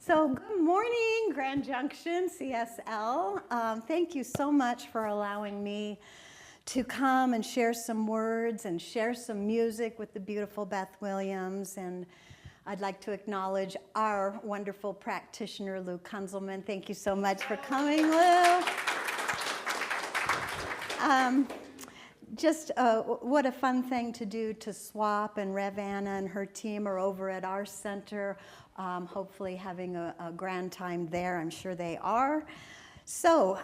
So good morning, Grand Junction, CSL. Thank you so much for allowing me to come and share some words and share some music with the beautiful Beth Williams. And I'd like to acknowledge our wonderful practitioner, Lou Kunzelman. Thank you so much for coming, Lou. What a fun thing to do to swap, and Rev Anna and her team are over at our center, hopefully having a grand time there. I'm sure they are. So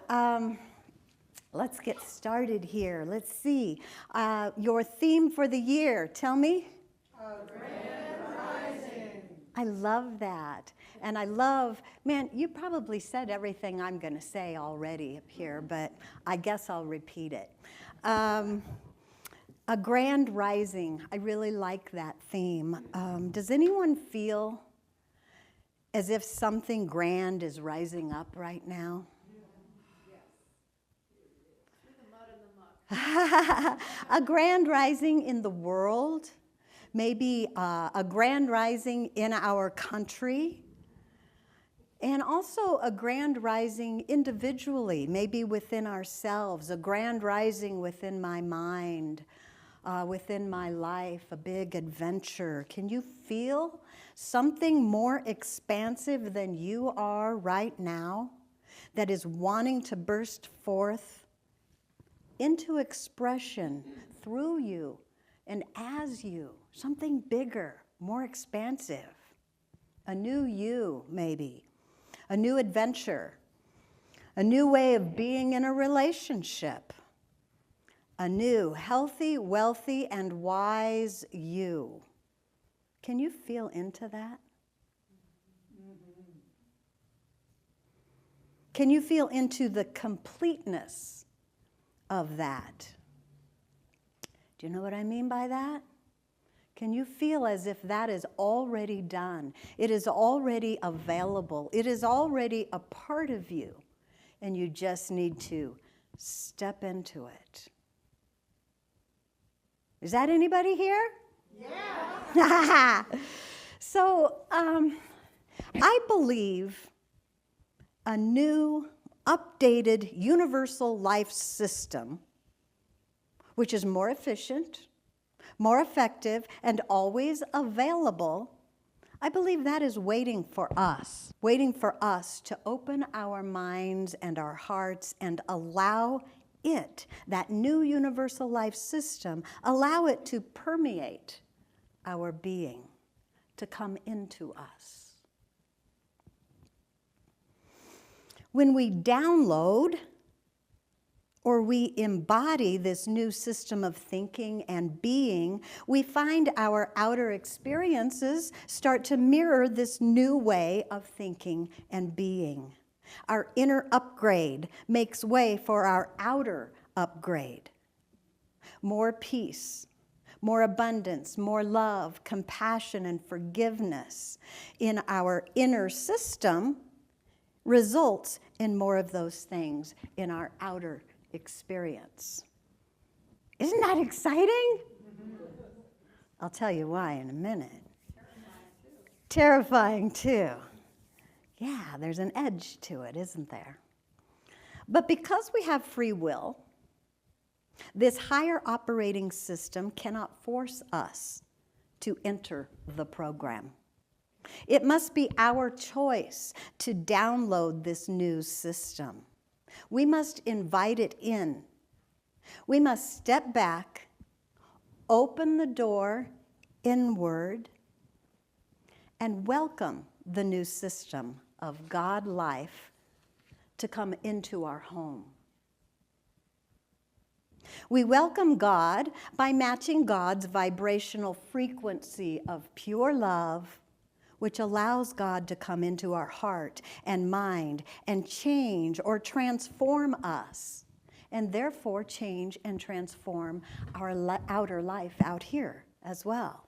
let's get started here. Let's see. Your theme for the year, tell me. Grand Rising. I love that. And I love, man, you probably said everything I'm going to say already up here, but I guess I'll repeat it. A grand rising. I really like that theme. Does anyone feel as if something grand is rising up right now? Yes. A grand rising in the world, maybe a grand rising in our country, and also a grand rising individually, maybe within ourselves, a grand rising within my mind, within my life, a big adventure. Can you feel something more expansive than you are right now that is wanting to burst forth into expression through you and as you? Something bigger, more expansive, a new you maybe, a new adventure, a new way of being in a relationship, a new, healthy, wealthy, and wise you. Can you feel into that? Can you feel into the completeness of that? Do you know what I mean by that? Can you feel as if that is already done? It is already available. It is already a part of you, and you just need to step into it. Is that anybody here? Yeah. So I believe a new, updated, universal life system, which is more efficient, more effective, and always available, I believe that is waiting for us to open our minds and our hearts and allow it, that new universal life system, allow it to permeate our being, to come into us. When we download or we embody this new system of thinking and being, we find our outer experiences start to mirror this new way of thinking and being. Our inner upgrade makes way for our outer upgrade. More peace, more abundance, more love, compassion, and forgiveness in our inner system results in more of those things in our outer experience. Isn't that exciting? I'll tell you why in a minute. Terrifying too. Yeah, there's an edge to it, isn't there? But because we have free will, this higher operating system cannot force us to enter the program. It must be our choice to download this new system. We must invite it in. We must step back, open the door inward, and welcome the new system of God life to come into our home. We welcome God by matching God's vibrational frequency of pure love, which allows God to come into our heart and mind and change or transform us, and therefore change and transform our outer life out here as well.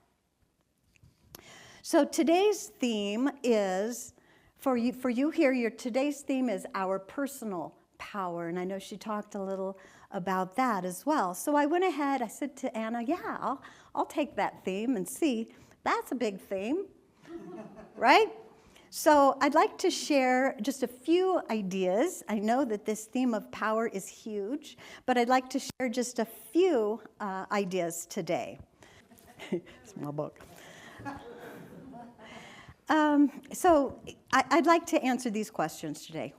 So today's theme is, for you here, today's theme is our personal power, and I know she talked a little about that as well. So I went ahead, I said to Anna, yeah, I'll take that theme and see. That's a big theme, right? So I'd like to share just a few ideas. I know that this theme of power is huge, but I'd like to share just a few ideas today. Small book. So I'd like to answer these questions today,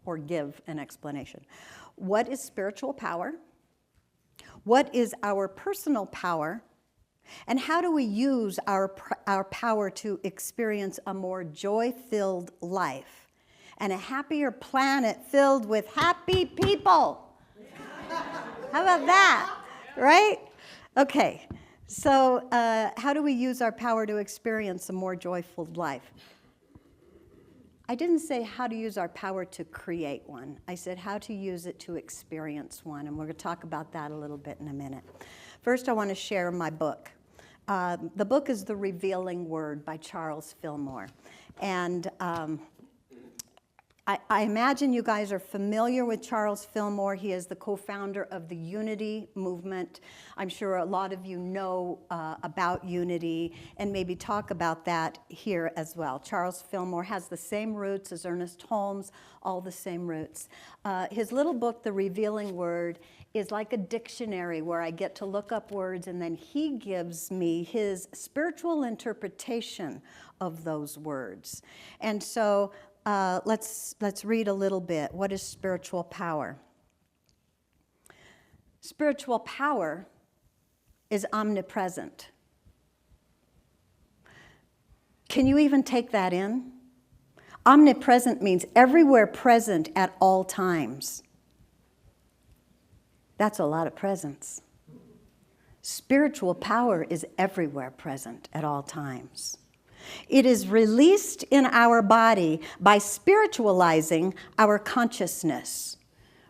or give an explanation. What is spiritual power? What is our personal power? And how do we use our power to experience a more joy-filled life and a happier planet filled with happy people? How about that, right? Okay, so how do we use our power to experience a more joyful life? I didn't say how to use our power to create one. I said how to use it to experience one, and we're going to talk about that a little bit in a minute. First, I want to share my book. The book is The Revealing Word by Charles Fillmore. And I imagine you guys are familiar with Charles Fillmore. He is the co-founder of the Unity movement. I'm sure a lot of you know about Unity and maybe talk about that here as well. Charles Fillmore has the same roots as Ernest Holmes, all the same roots. His little book, The Revealing Word, is like a dictionary where I get to look up words and then he gives me his spiritual interpretation of those words. And so let's read a little bit. What is spiritual power? Spiritual power is omnipresent. Can you even take that in? Omnipresent means everywhere present at all times. That's a lot of presence. Spiritual power is everywhere present at all times. It is released in our body by spiritualizing our consciousness.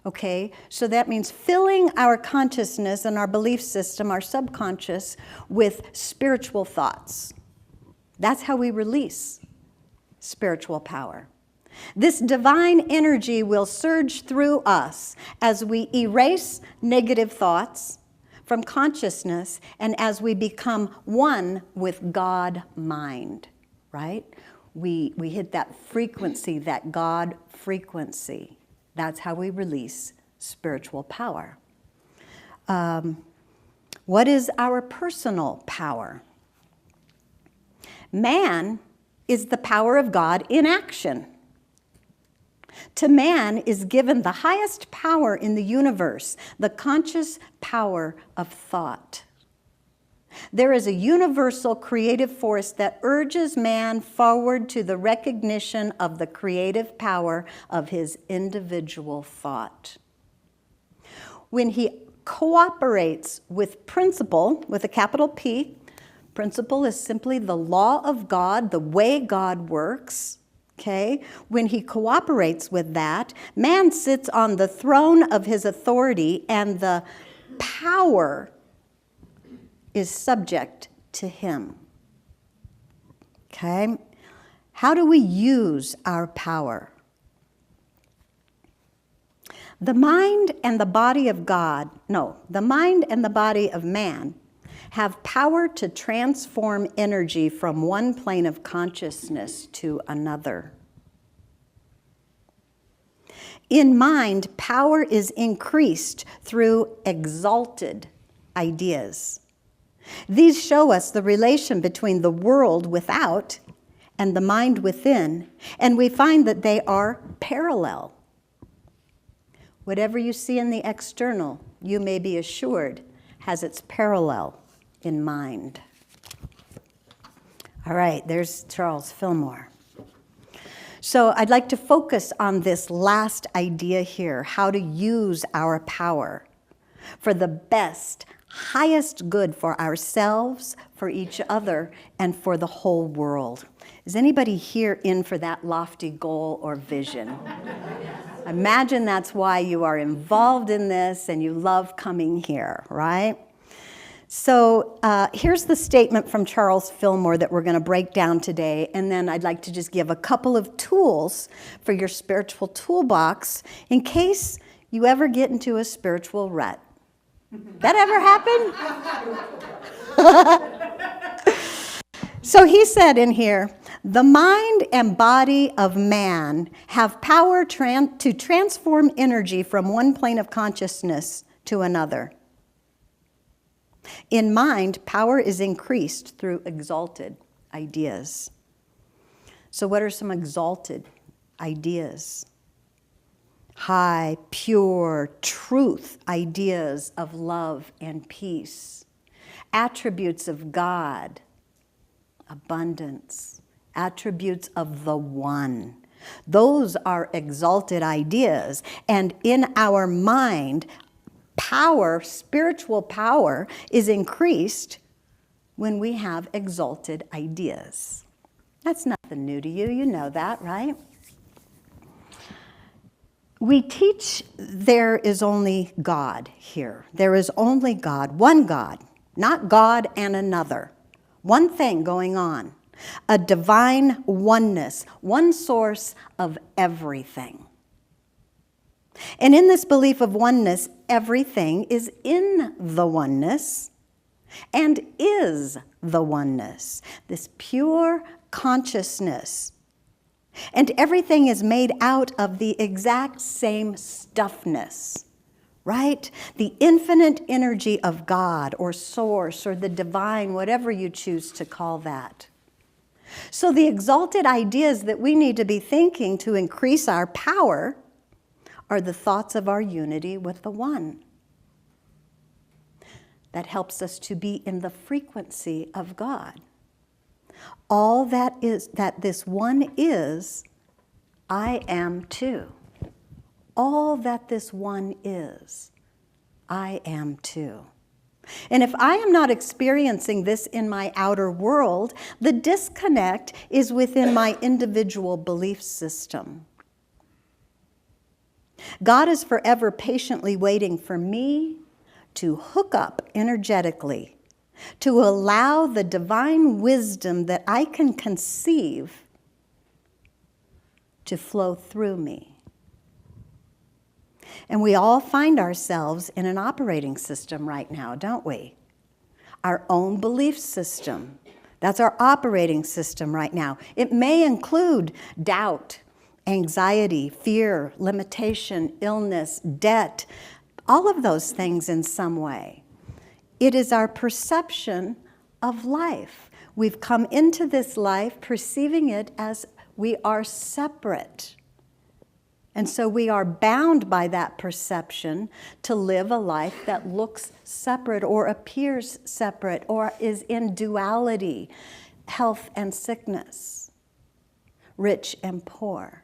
Okay? So that means filling our consciousness and our belief system, our subconscious, with spiritual thoughts. That's how we release spiritual power. This divine energy will surge through us as we erase negative thoughts from consciousness and as we become one with God mind, right? We hit that frequency, that God frequency. That's how we release spiritual power. What is our personal power? Man is the power of God in action. To man is given the highest power in the universe, the conscious power of thought. There is a universal creative force that urges man forward to the recognition of the creative power of his individual thought. When he cooperates with principle, with a capital P, principle is simply the law of God, the way God works. Okay? When he cooperates with that, man sits on the throne of his authority and the power is subject to him. Okay? How do we use our power? The mind and the body of man have power to transform energy from one plane of consciousness to another. In mind, power is increased through exalted ideas. These show us the relation between the world without and the mind within, and we find that they are parallel. Whatever you see in the external, you may be assured, has its parallel in mind. All right, there's Charles Fillmore. So I'd like to focus on this last idea here, how to use our power for the best, highest good for ourselves, for each other, and for the whole world. Is anybody here in for that lofty goal or vision? Imagine that's why you are involved in this and you love coming here, right? So here's the statement from Charles Fillmore that we're going to break down today, and then I'd like to just give a couple of tools for your spiritual toolbox in case you ever get into a spiritual rut. That ever happen? So he said in here, the mind and body of man have power to transform energy from one plane of consciousness to another. In mind, power is increased through exalted ideas. So what are some exalted ideas? High, pure, truth ideas of love and peace. Attributes of God, abundance, attributes of the One. Those are exalted ideas. And in our mind, power, spiritual power, is increased when we have exalted ideas. That's nothing new to you. You know that, right? We teach there is only God here. There is only God, one God, not God and another. One thing going on, a divine oneness, one source of everything. And in this belief of oneness, everything is in the oneness and is the oneness, this pure consciousness. And everything is made out of the exact same stuffness, right? The infinite energy of God or source or the divine, whatever you choose to call that. So the exalted ideas that we need to be thinking to increase our power are the thoughts of our unity with the One. That helps us to be in the frequency of God. All that this One is, I am too. All that this One is, I am too. And if I am not experiencing this in my outer world, the disconnect is within my individual belief system. God is forever patiently waiting for me to hook up energetically, to allow the divine wisdom that I can conceive to flow through me. And we all find ourselves in an operating system right now, don't we? Our own belief system. That's our operating system right now. It may include doubt, anxiety, fear, limitation, illness, debt, all of those things in some way. It is our perception of life. We've come into this life perceiving it as we are separate. And so we are bound by that perception to live a life that looks separate or appears separate or is in duality, health and sickness, rich and poor.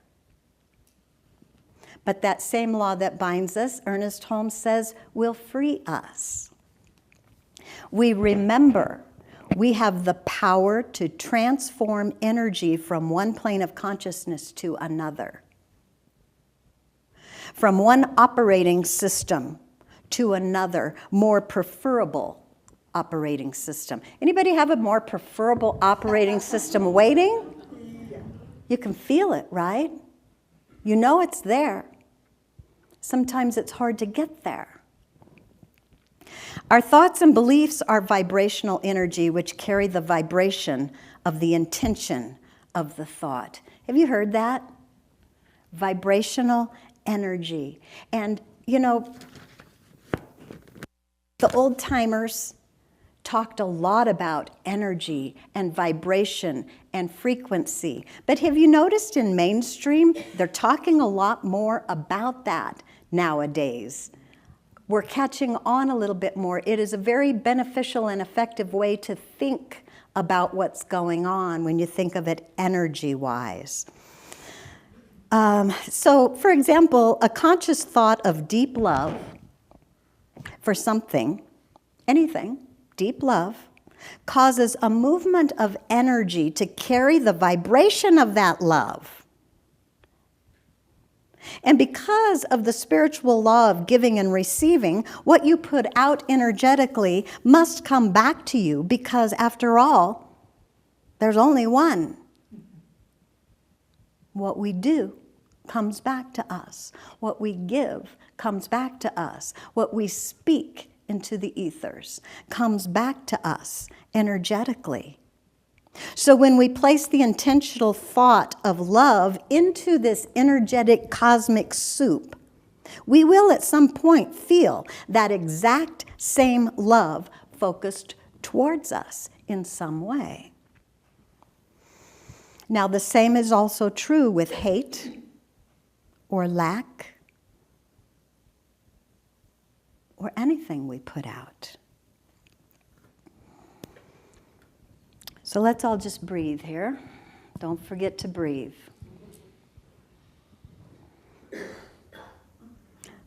But that same law that binds us, Ernest Holmes says, will free us. We remember we have the power to transform energy from one plane of consciousness to another. From one operating system to another, more preferable operating system. Anybody have a more preferable operating system waiting? You can feel it, right? You know it's there. Sometimes it's hard to get there. Our thoughts and beliefs are vibrational energy which carry the vibration of the intention of the thought. Have you heard that? Vibrational energy. And, you know, the old timers talked a lot about energy and vibration and frequency. But have you noticed in mainstream, they're talking a lot more about that nowadays. We're catching on a little bit more. It is a very beneficial and effective way to think about what's going on when you think of it energy-wise. So, for example, a conscious thought of deep love for something, anything, deep love, causes a movement of energy to carry the vibration of that love. And because of the spiritual law of giving and receiving, what you put out energetically must come back to you because, after all, there's only one. What we do comes back to us. What we give comes back to us. What we speak into the ethers comes back to us energetically. So when we place the intentional thought of love into this energetic cosmic soup, we will at some point feel that exact same love focused towards us in some way. Now, the same is also true with hate or lack or anything we put out. So let's all just breathe here. Don't forget to breathe.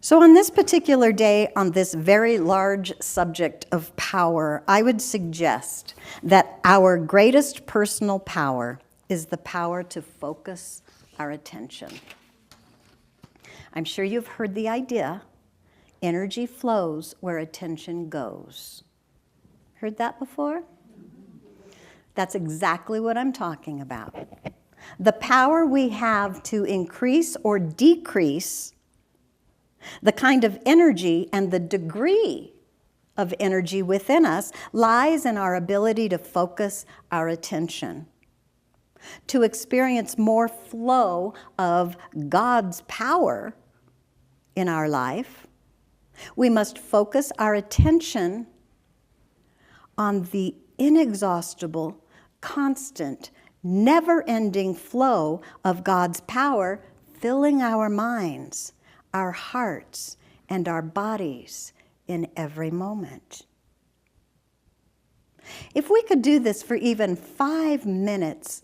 So on this particular day, on this very large subject of power, I would suggest that our greatest personal power is the power to focus our attention. I'm sure you've heard the idea, energy flows where attention goes. Heard that before? That's exactly what I'm talking about. The power we have to increase or decrease the kind of energy and the degree of energy within us lies in our ability to focus our attention. To experience more flow of God's power in our life, we must focus our attention on the inexhaustible, constant, never-ending flow of God's power filling our minds, our hearts, and our bodies in every moment. If we could do this for even 5 minutes,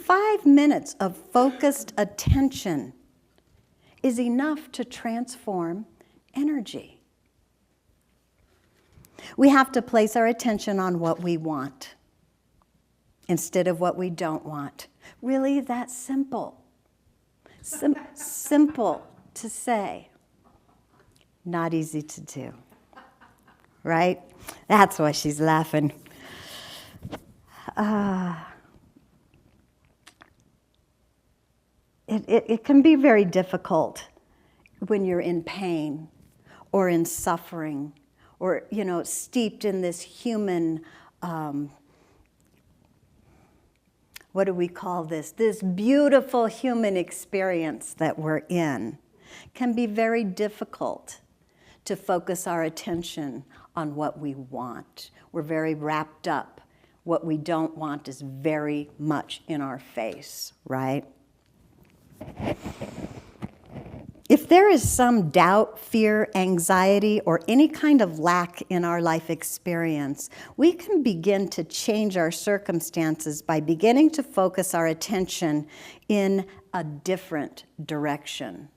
5 minutes of focused attention is enough to transform energy. We have to place our attention on what we want instead of what we don't want. Really, that's simple. Simple to say, not easy to do, right? That's why she's laughing. It can be very difficult when you're in pain or in suffering or, steeped in this human, what do we call this? This beautiful human experience that we're in can be very difficult to focus our attention on what we want. We're very wrapped up. What we don't want is very much in our face, right? If there is some doubt, fear, anxiety, or any kind of lack in our life experience, we can begin to change our circumstances by beginning to focus our attention in a different direction.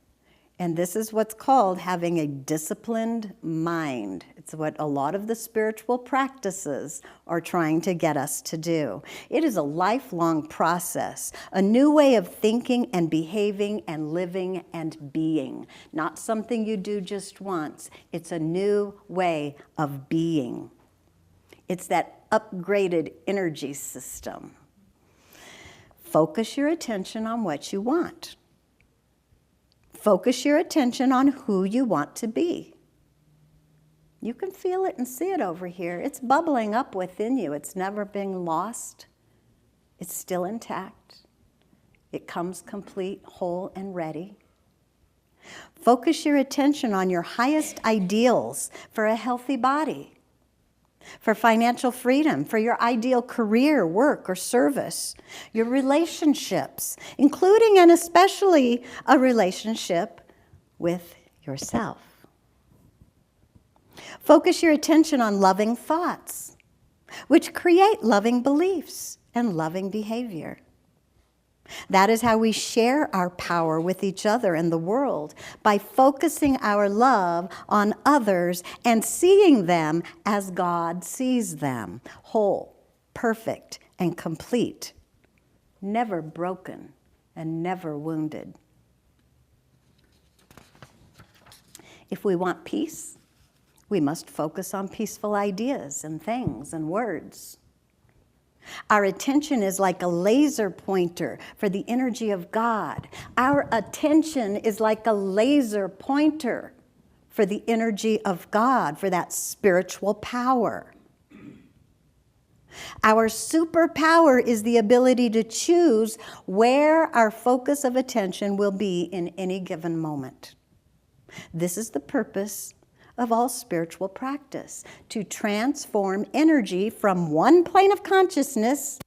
And this is what's called having a disciplined mind. It's what a lot of the spiritual practices are trying to get us to do. It is a lifelong process, a new way of thinking and behaving and living and being. Not something you do just once. It's a new way of being. It's that upgraded energy system. Focus your attention on what you want. Focus your attention on who you want to be. You can feel it and see it over here. It's bubbling up within you. It's never been lost. It's still intact. It comes complete, whole, and ready. Focus your attention on your highest ideals for a healthy body, for financial freedom, for your ideal career, work, or service, your relationships, including and especially a relationship with yourself. Focus your attention on loving thoughts, which create loving beliefs and loving behavior. That is how we share our power with each other and the world, by focusing our love on others and seeing them as God sees them, whole, perfect, and complete, never broken and never wounded. If we want peace, we must focus on peaceful ideas and things and words. Our attention is like a laser pointer for the energy of God. Our attention is like a laser pointer for the energy of God, for that spiritual power. Our superpower is the ability to choose where our focus of attention will be in any given moment. This is the purpose of all spiritual practice, to transform energy from one plane of consciousness,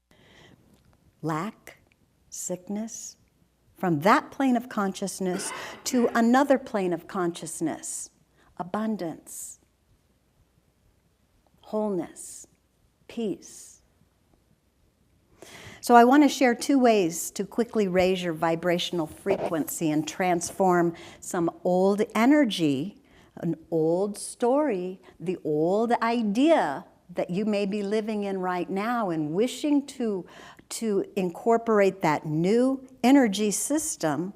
lack, sickness, from that plane of consciousness to another plane of consciousness, abundance, wholeness, peace. So I want to share 2 ways to quickly raise your vibrational frequency and transform some old energy, an old story, the old idea that you may be living in right now and wishing to incorporate that new energy system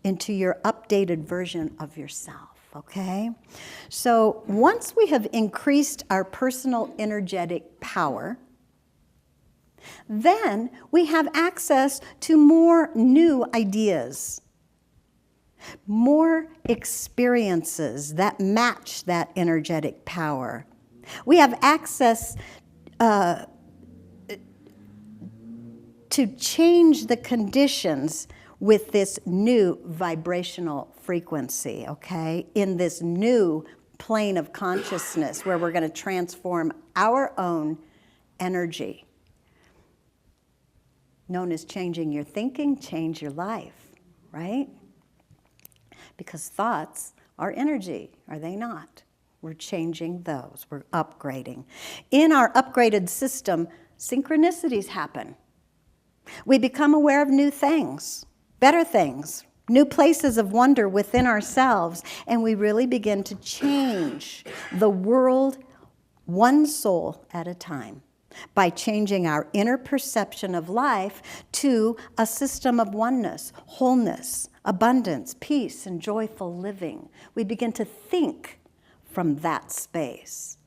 into your updated version of yourself, okay? So once we have increased our personal energetic power, then we have access to more new ideas, more experiences that match that energetic power. We have access to change the conditions with this new vibrational frequency, okay? In this new plane of consciousness where we're going to transform our own energy. Known as changing your thinking, change your life, right? Because thoughts are energy, are they not? We're changing those. We're upgrading. In our upgraded system, synchronicities happen. We become aware of new things, better things, new places of wonder within ourselves, and we really begin to change the world one soul at a time by changing our inner perception of life to a system of oneness, wholeness, abundance, peace, and joyful living. We begin to think from that space.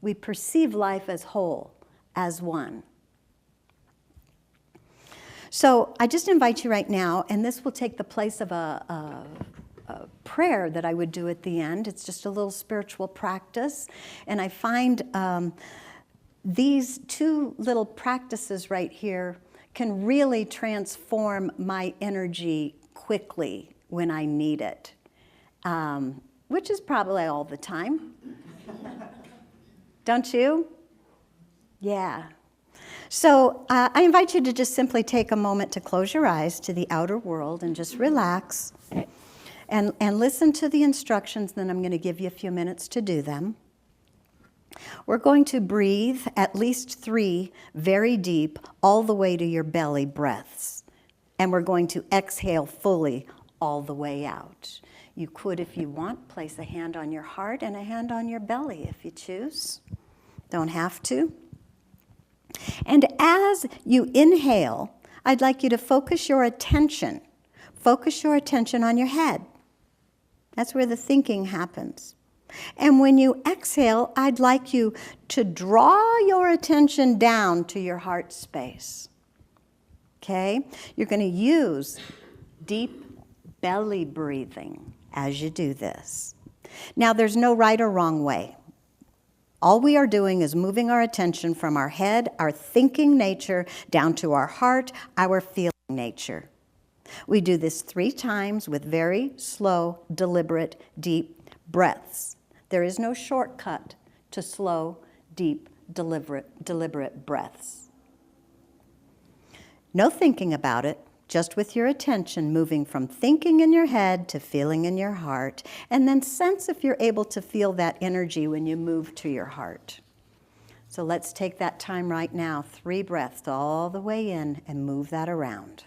We perceive life as whole, as one. So I just invite you right now, and this will take the place of a prayer that I would do at the end. It's just a little spiritual practice. And I find these 2 little practices right here can really transform my energy quickly when I need it, which is probably all the time. Don't you? Yeah. So I invite you to just simply take a moment to close your eyes to the outer world and just relax and listen to the instructions. Then I'm going to give you a few minutes to do them. We're going to breathe at least 3 very deep, all the way to your belly breaths. And we're going to exhale fully all the way out. You could, if you want, place a hand on your heart and a hand on your belly if you choose. Don't have to. And as you inhale, I'd like you to focus your attention on your head. That's where the thinking happens. And when you exhale, I'd like you to draw your attention down to your heart space. Okay? You're going to use deep belly breathing as you do this. Now, there's no right or wrong way. All we are doing is moving our attention from our head, our thinking nature, down to our heart, our feeling nature. We do this 3 times with very slow, deliberate, deep breaths. There is no shortcut to slow, deep, deliberate breaths. No thinking about it, just with your attention moving from thinking in your head to feeling in your heart, and then sense if you're able to feel that energy when you move to your heart. So let's take that time right now, 3 breaths all the way in and move that around.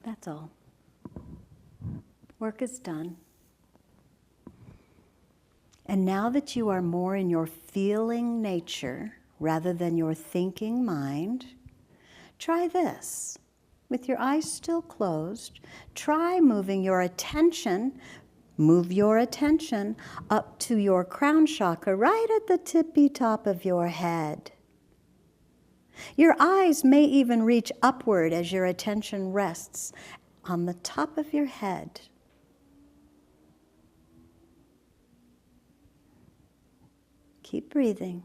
That's all. Work is done. And now that you are more in your feeling nature rather than your thinking mind, try this. With your eyes still closed, try moving your attention, move your attention up to your crown chakra, right at the tippy top of your head. Your eyes may even reach upward as your attention rests on the top of your head. Keep breathing.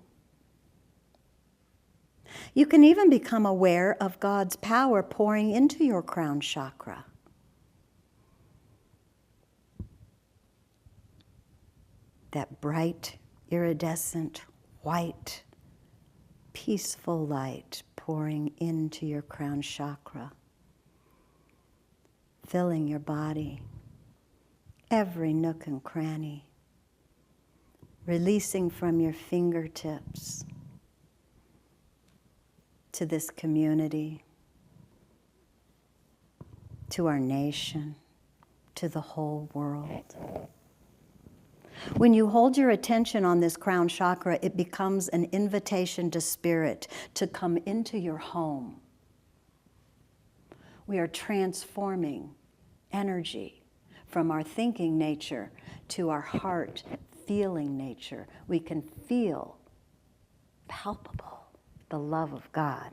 You can even become aware of God's power pouring into your crown chakra. That bright, iridescent, white, peaceful light pouring into your crown chakra, filling your body, every nook and cranny, releasing from your fingertips to this community, to our nation, to the whole world. When you hold your attention on this crown chakra, it becomes an invitation to spirit to come into your home. We are transforming energy from our thinking nature to our heart feeling nature. We can feel palpable the love of God.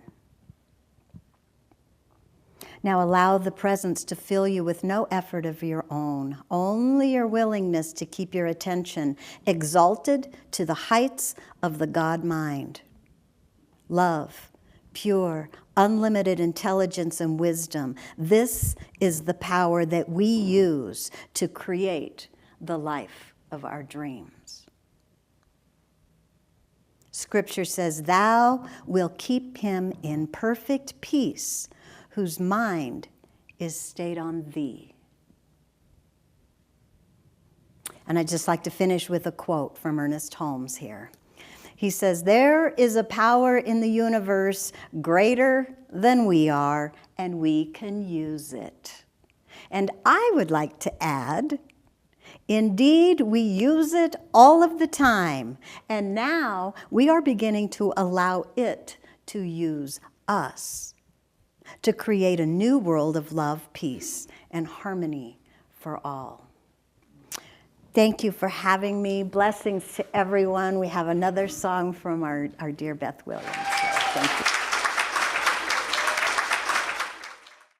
Now allow the presence to fill you with no effort of your own, only your willingness to keep your attention exalted to the heights of the God mind. Love, pure, unlimited intelligence and wisdom. This is the power that we use to create the life of our dreams. Scripture says, "Thou wilt keep him in perfect peace, whose mind is stayed on thee." And I'd just like to finish with a quote from Ernest Holmes here. He says, "There is a power in the universe greater than we are, and we can use it." And I would like to add, indeed, we use it all of the time, and now we are beginning to allow it to use us to create a new world of love, peace, and harmony for all. Thank you for having me. Blessings to everyone. We have another song from our dear Beth Williams. Thank you.